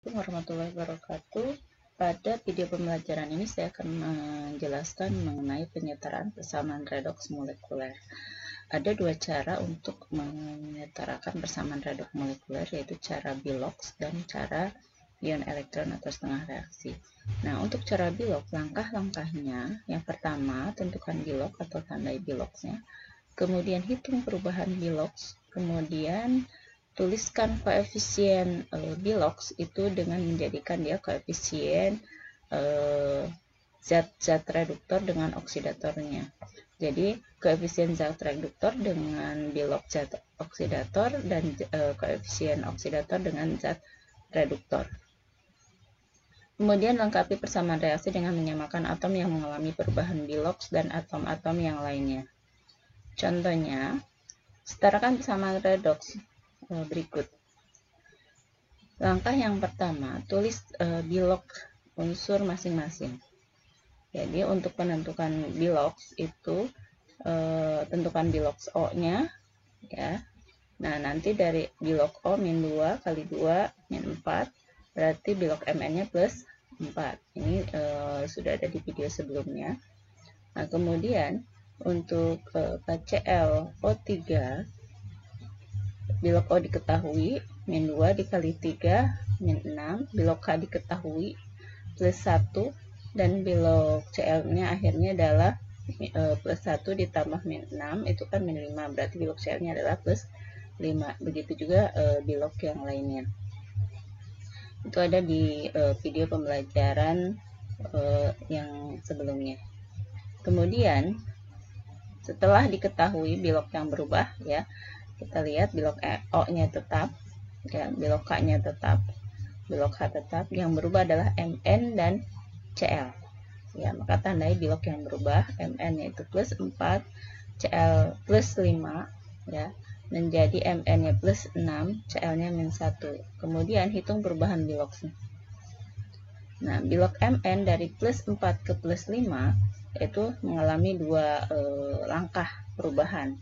Assalamualaikum warahmatullahi wabarakatuh. Pada video pembelajaran ini saya akan menjelaskan mengenai penyetaraan persamaan redoks molekuler. Ada dua cara untuk menyetarakan persamaan redoks molekuler, yaitu cara Bilox dan cara ion elektron atau setengah reaksi. Nah, untuk cara Bilox, langkah-langkahnya yang pertama, tentukan Bilox atau tandai Biloxnya, kemudian hitung perubahan Bilox, kemudian tuliskan koefisien Bilox itu dengan menjadikan dia koefisien zat reduktor dengan oksidatornya. Jadi koefisien zat reduktor dengan Bilox zat oksidator dan koefisien oksidator dengan zat reduktor. Kemudian lengkapi persamaan reaksi dengan menyamakan atom yang mengalami perubahan Bilox dan atom-atom yang lainnya. Contohnya, setarakan persamaan redoks berikut. Langkah yang pertama, tulis Bilox unsur masing-masing. Jadi untuk menentukan Bilox itu tentukan Bilox O-nya ya. Nah, nanti dari Bilox O min 2 kali 2 min 4 berarti Bilox Mn-nya plus 4. Ini sudah ada di video sebelumnya. Nah, kemudian untuk KClO3 Bilox O diketahui, min 2 dikali 3, min 6. Bilox K diketahui, plus 1. Dan Bilox Cl-nya akhirnya adalah plus 1 ditambah min 6, itu kan min 5. Berarti Bilox Cl-nya adalah plus 5. Begitu juga Bilox yang lainnya. Itu ada di video pembelajaran yang sebelumnya. Kemudian, setelah diketahui Bilox yang berubah, ya, kita lihat Bilox O-nya tetap, ya, Bilox K-nya tetap, Bilox H tetap, yang berubah adalah Mn dan Cl. Ya, maka tandai Bilox yang berubah, Mn yaitu plus 4, Cl plus 5, ya, menjadi Mn-nya plus 6, Cl-nya min 1. Kemudian hitung perubahan Bilox. Nah, Bilox Mn dari plus 4 ke plus 5 itu mengalami dua langkah perubahan.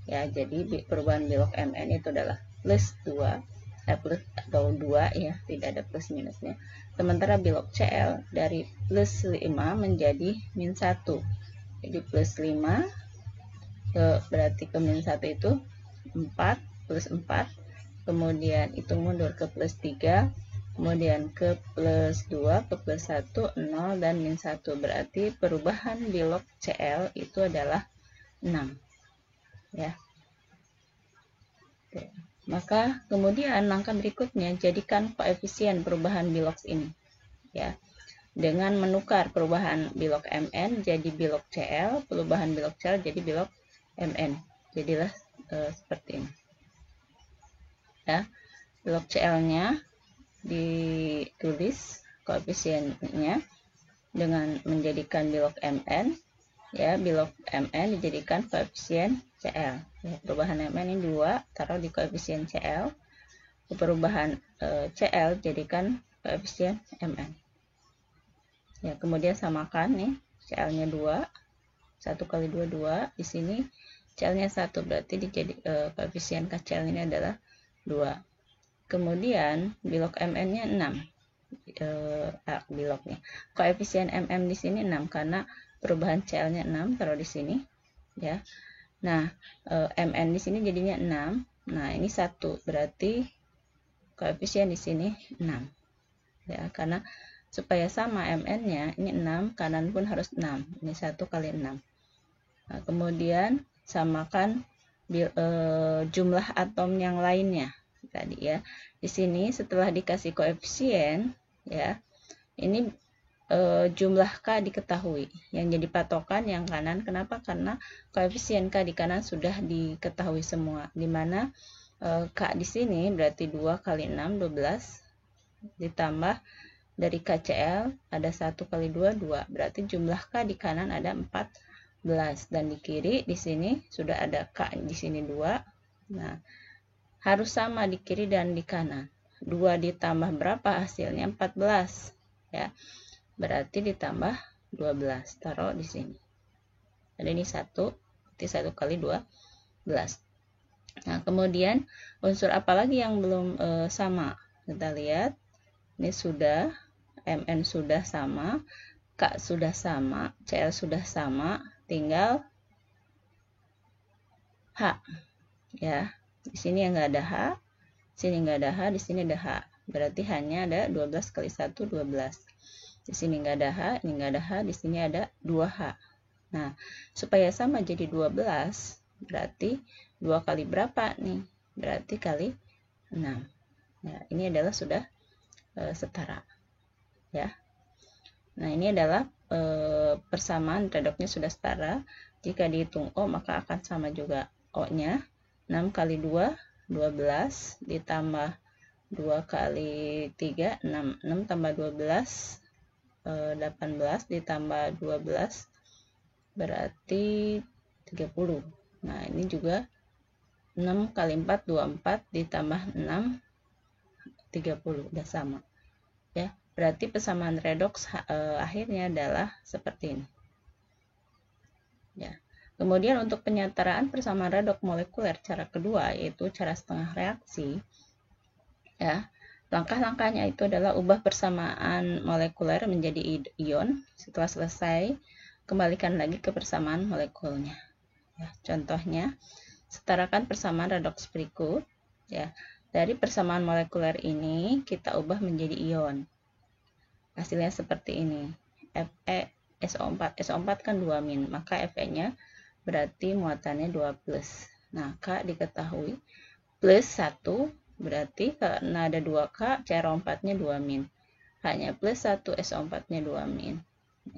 Ya, jadi perubahan Bilox Mn itu adalah plus 2, plus atau 2 ya, tidak ada plus minusnya. Sementara Bilox Cl dari plus 5 menjadi min 1. Jadi plus 5 berarti ke min 1 itu 4, plus 4. Kemudian hitung mundur ke plus 3, kemudian ke plus 2, ke plus 1, 0 dan min 1. Berarti perubahan Bilox Cl itu adalah 6. Ya. Oke. Maka kemudian langkah berikutnya jadikan koefisien perubahan Bilox ini, ya, dengan menukar perubahan Bilox Mn jadi Bilox Cl, perubahan Bilox Cl jadi Bilox Mn. Jadilah seperti ini. Ya, Bilox Cl-nya ditulis koefisiennya dengan menjadikan Bilox Mn. Ya, Bilox Mn dijadikan koefisien Cl. Ya, perubahan Mn ini 2, taruh di koefisien Cl. Perubahan Cl jadikan koefisien Mn. Ya, kemudian samakan nih, Cl-nya 2. 1 kali 2, 2. Di sini Cl-nya 1, berarti koefisien Kcl ini adalah 2. Kemudian Bilox Mn-nya 6. Biloxnya. Koefisien Mm di sini 6 karena perubahan Cl-nya 6, taruh di sini, ya. Nah, Mn di sini jadinya 6. Nah, ini 1, berarti koefisien di sini 6. Ya, karena supaya sama Mn-nya, ini 6, kanan pun harus 6. Ini 1 kali 6. Nah, kemudian samakan jumlah atom yang lainnya tadi, ya. Di sini setelah dikasih koefisien, ya, ini jumlah K diketahui. Yang jadi patokan yang kanan. Kenapa? Karena koefisien K di kanan sudah diketahui semua. Dimana K di sini berarti 2 kali 6, 12. Ditambah dari KCl ada 1 kali 2, 2. Berarti jumlah K di kanan ada 14. Dan di kiri di sini sudah ada K di sini 2. Nah, harus sama di kiri dan di kanan. 2 ditambah berapa hasilnya? 14. Ya. Berarti ditambah 12. Taruh di sini. Ada ini 1. Berarti 1 kali 12. Nah, kemudian unsur apa lagi yang belum sama? Kita lihat. Ini sudah, Mn sudah sama, K sudah sama, Cl sudah sama, tinggal H. Ya, di sini yang nggak ada H, sini nggak ada H, di sini ada H. Berarti hanya ada 12 kali 1, 12. Di sini nggak ada H, ini nggak ada H, di sini ada 2H. Nah, supaya sama jadi 12, berarti 2 kali berapa nih? Berarti kali 6. Ya, ini adalah sudah setara. Ya. Nah, ini adalah persamaan redoknya sudah setara. Jika dihitung O, maka akan sama juga O-nya. 6 kali 2, 12, ditambah 2 kali 3, 6. 6 tambah 12, 18, ditambah 12, berarti 30. Nah, ini juga 6 kali 4, 24, ditambah 6, 30. Udah sama. Ya, berarti persamaan redoks akhirnya adalah seperti ini. Ya. Kemudian untuk penyetaraan persamaan redoks molekuler cara kedua, yaitu cara setengah reaksi. Ya, langkah-langkahnya itu adalah ubah persamaan molekuler menjadi ion. Setelah selesai, kembalikan lagi ke persamaan molekulnya. Ya, contohnya, setarakan persamaan redoks berikut. Ya, dari persamaan molekuler ini kita ubah menjadi ion. Hasilnya seperti ini. Fe SO4. SO4 kan 2-, maka Fe-nya berarti muatannya 2+. Nah, K diketahui plus 1, berarti karena ada 2K, CrO4-nya 2-. H-nya plus 1, SO4-nya 2-.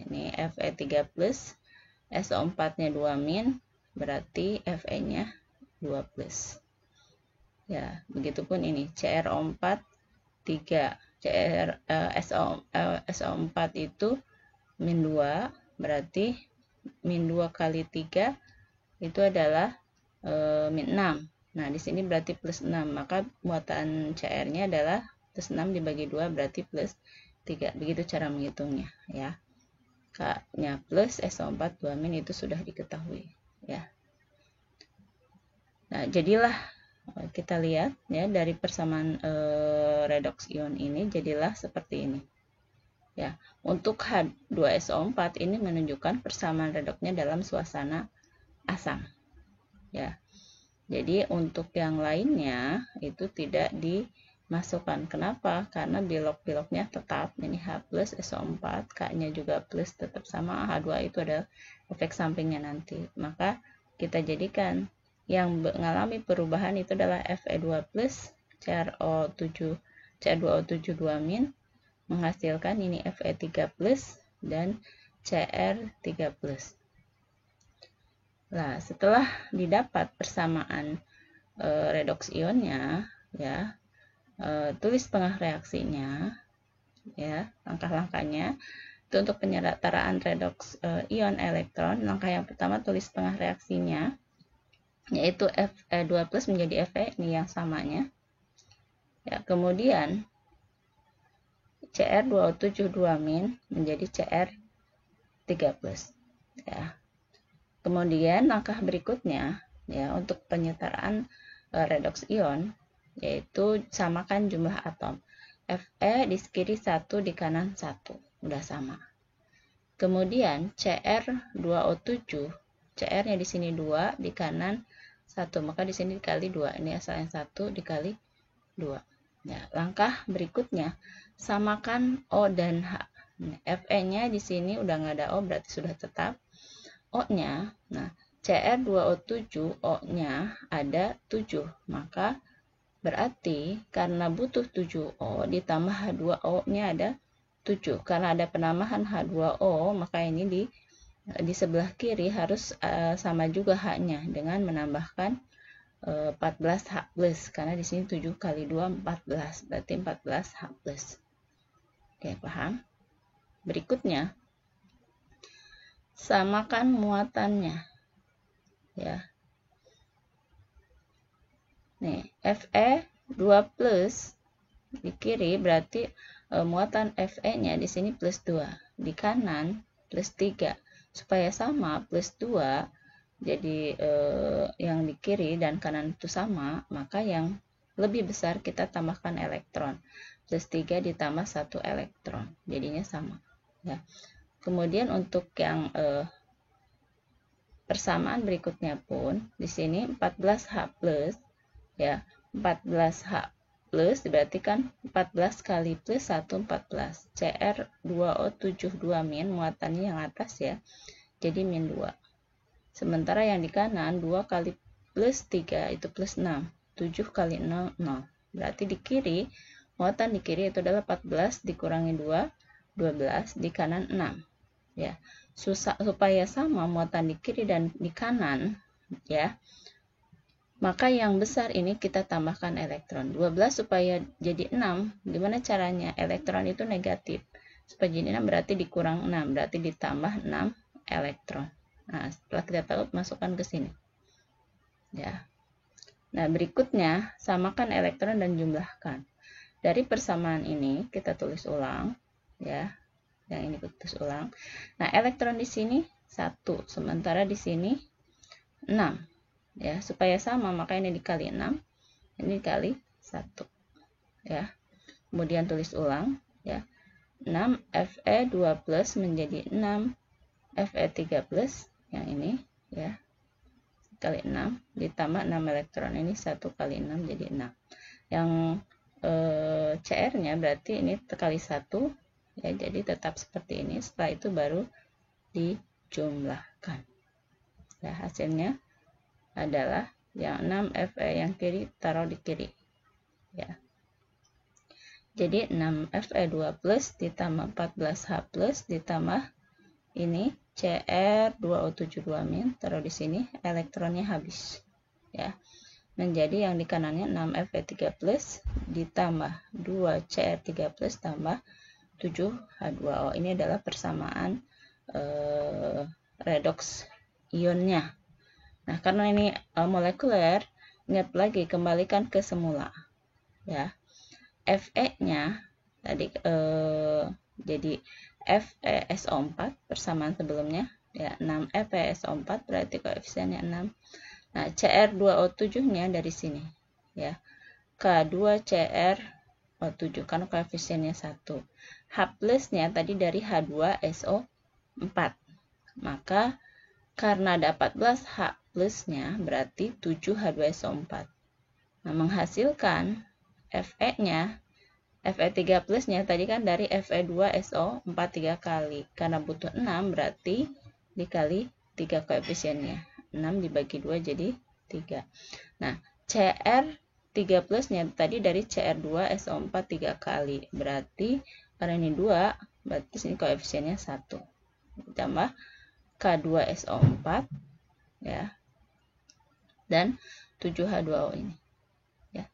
Ini Fe3+, SO4-nya 2-, berarti Fe-nya 2+. Ya, begitupun ini CrO4 3, SO4 itu -2, berarti -2 kali 3 itu adalah -6. Nah, di sini berarti +6, maka muatan Cr-nya adalah +6 dibagi 2 berarti +3. Begitu cara menghitungnya, ya. K-nya plus, SO4 2- itu sudah diketahui, ya. Nah, jadilah kita lihat ya dari persamaan redoks ion ini jadilah seperti ini. Ya, untuk H2SO4 ini menunjukkan persamaan redoksnya dalam suasana asam. Ya. Jadi untuk yang lainnya itu tidak dimasukkan. Kenapa? Karena bilok-biloknya tetap. Ini H plus SO4, K-nya juga plus tetap sama. H2 itu ada efek sampingnya nanti. Maka kita jadikan yang mengalami perubahan itu adalah Fe2 plus, CrO2O7 2-, menghasilkan ini Fe3 plus dan Cr3 plus. Nah, setelah didapat persamaan redoks ionnya, ya, tulis tengah reaksinya, ya, langkah-langkahnya. Itu untuk penyetaraan redoks ion elektron. Langkah yang pertama tulis tengah reaksinya, yaitu Fe2 plus menjadi Fe, ini yang samanya. Ya, kemudian Cr2O7 2- menjadi Cr3 plus. Ya. Kemudian langkah berikutnya, ya, untuk penyetaraan redoks ion, yaitu samakan jumlah atom. Fe di kiri 1, di kanan 1. Udah sama. Kemudian Cr2O7, Cr-nya di sini 2, di kanan 1, maka di sini dikali 2. Ini asalnya 1 dikali 2. Ya, langkah berikutnya samakan O dan H. Fe-nya di sini udah nggak ada O, berarti sudah tetap. O-nya, nah Cr2O7 O-nya ada 7, maka berarti karena butuh 7O ditambah H2O-nya ada 7. Karena ada penambahan H2O, maka ini di sebelah kiri harus sama juga H-nya dengan menambahkan 14H plus, karena di sini 7 kali 2 14, berarti 14H plus. Oke, paham? Berikutnya samakan muatannya, ya. Nih, Fe2 plus di kiri berarti muatan Fe-nya di sini plus 2, di kanan plus 3. Supaya sama plus 2, jadi yang di kiri dan kanan itu sama, maka yang lebih besar kita tambahkan elektron. plus 3 ditambah 1 elektron. Jadinya sama. Ya. Kemudian untuk yang persamaan berikutnya pun, di sini 14H plus, ya, 14H plus berarti kan 14 kali plus 1 14. Cr2O72- muatannya yang atas ya, jadi min 2. Sementara yang di kanan 2 kali plus 3 itu plus 6. 7 kali 0, 0. Berarti di kiri, muatan di kiri itu adalah 14 dikurangi 2, 12, di kanan 6. Ya, supaya sama muatan di kiri dan di kanan, ya, maka yang besar ini kita tambahkan elektron. 12 supaya jadi 6, gimana caranya? Elektron itu negatif. Supaya jadi 6 berarti dikurang 6, berarti ditambah 6 elektron. Nah, setelah kita tahu, masukkan ke sini. Ya. Nah, berikutnya, samakan elektron dan jumlahkan. Dari persamaan ini, kita tulis ulang. Ya, yang ini tulis ulang. Nah, elektron di sini 1, sementara di sini 6. Ya, supaya sama, maka ini dikali 6, ini dikali 1. Ya. Kemudian tulis ulang. Ya. 6 Fe2+ menjadi 6 Fe3+, yang ini, ya, kali 6 ditambah 6 elektron, ini 1 kali 6 jadi 6. Yang CR-nya berarti ini kali 1, ya, jadi tetap seperti ini. Setelah itu baru dijumlahkan. Nah, hasilnya adalah yang 6 Fe yang kiri taruh di kiri. Ya. Jadi 6 Fe2+ ditambah 14H+ ditambah ini Cr2O72- taruh di sini, elektronnya habis. Ya. Menjadi yang di kanannya 6 Fe3+ ditambah 2 Cr3+ tambah 7H2O. Ini adalah persamaan redoks ionnya. Nah, karena ini molekuler, ingat lagi, kembalikan ke semula. Ya. Fe-nya tadi jadi FeSO4 persamaan sebelumnya, ya, 6 FeSO4 berarti koefisiennya 6. Nah, Cr2O7-nya dari sini, ya, K2Cr O7 karena koefisiennya 1. H+-nya tadi dari H2SO4. Maka karena ada 14 H+-nya berarti 7 H2SO4. Nah, menghasilkan Fe-nya, Fe3+-nya tadi kan dari Fe2SO4 3 kali. Karena butuh 6 berarti dikali 3 koefisiennya. 6 dibagi 2 jadi 3. Nah, Cr3+-nya tadi dari Cr2SO4 3 kali. Berarti karena ini 2, berarti sini koefisiennya 1. Ditambah K2SO4, ya, dan 7H2O ini. Ya.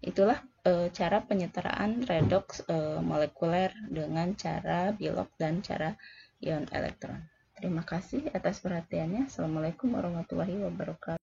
Itulah cara penyetaraan redoks molekuler dengan cara Bilog dan cara ion elektron. Terima kasih atas perhatiannya. Assalamualaikum warahmatullahi wabarakatuh.